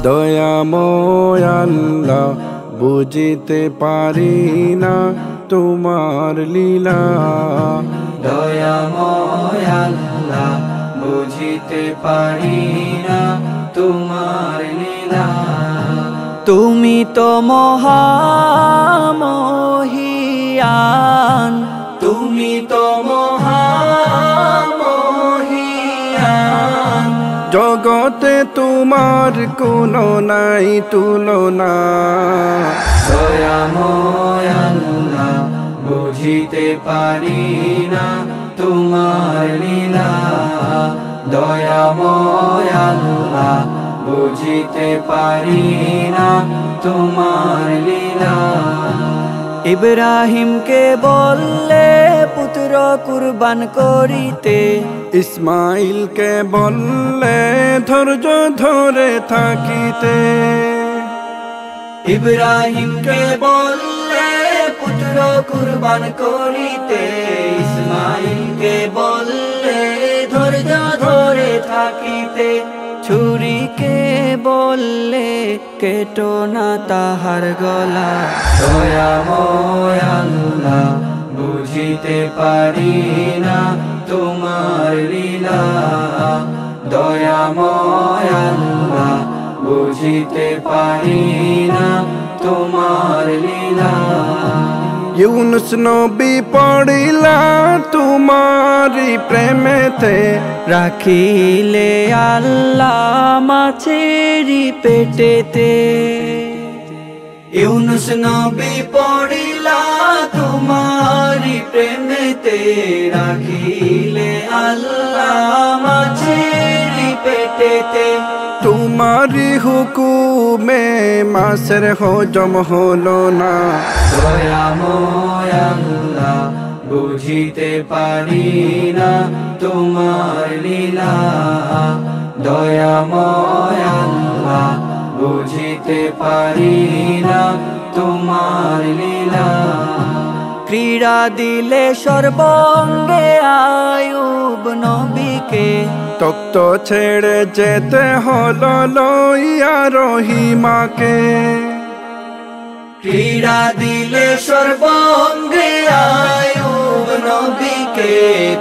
দয়াময় আল্লাহ বুঝিতে পারি না তোমার লীলা। দয়াময় আল্লাহ বুঝিতে পারি না তোমার লীলা। তুমি তো মহামহিয়ান, তুমি তো মহামহিয়ান। জগতে তোমার কোনো নাই তুলনা। দয়াময় আল্লাহ বুঝিতে পারি না তোমার লীলা। দয়াময় আল্লাহ বুঝিতে পারি না তোমার লীলা। ইব্রাহিমকে বললে পুত্র কুরবান করিতে, ইসমাইলকে বললে ধৈর্য ধরে থাকিতে। ইব্রাহিমকে বললে পুত্র কুরবান করিতে, ইসমাইলকে বললে ধৈর্য ধরে থাকিতে। ছুরিকে বললে কেটো না তাহার গলা। দয়াময় আল্লাহ বুঝিতে পারি না তোমার লীলা। দয়াময় আল্লাহ বুঝিতে পারি না তোমার লীলা। ইউনুস নবী পড়িলা তোমারি প্রেমেতে, রাখিলে আল্লাহ মাছেরি পেটেতে। ইউনুস নবী পড়িলা তোমারি প্রেমেতে, রাখিলে আল্লাহ মাছেরি পেটেতে। তোমারি হুকুমে মাছের হজম হলো না। দয়াময় আল্লাহ বুঝিতে পারি না তোমার লীলা। দয়াময় আল্লাহ বুঝিতে পারি না তোমার লীলা। ক্রীড়া দিলে সর্বঙ্গে আয়ুব নবীকে, তক্ত ছেড়ে যেতে হলো লইয়া রহিমাকে। ক্রীড়া দিলে সর্বঙ্গে আয়ুব নবীকে,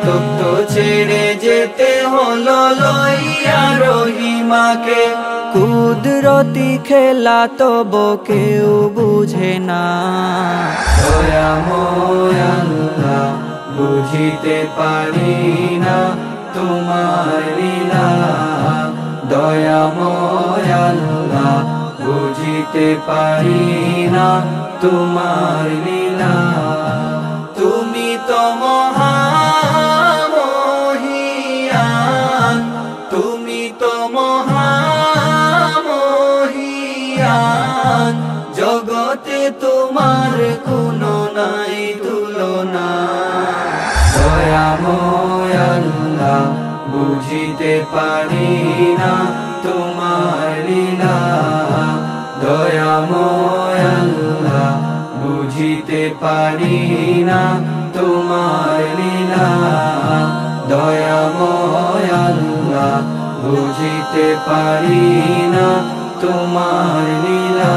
তক্ত ছেড়ে যেতে হলো লইয়া রহিমাকে। কুদরতি খেলা তব কেউ বুঝে না। দয়াময় আল্লাহ বুঝিতে পারি না তোমার লীলা। দয়াময় আল্লাহ বুঝিতে পারি না তোমার লীলা। তুমি তো মহামহিয়ান, তুমি তো মহামহিয়ান। জগতে তোমার কোনো নাই তুলনা। দয়াময় আল্লাহ বুঝিতে পারি না তোমার লীলা। দয়াময় আল্লাহ বুঝিতে পারি না তোমার লীলা। দয়াময় আল্লাহ বুঝিতে পারি না তোমার লীলা।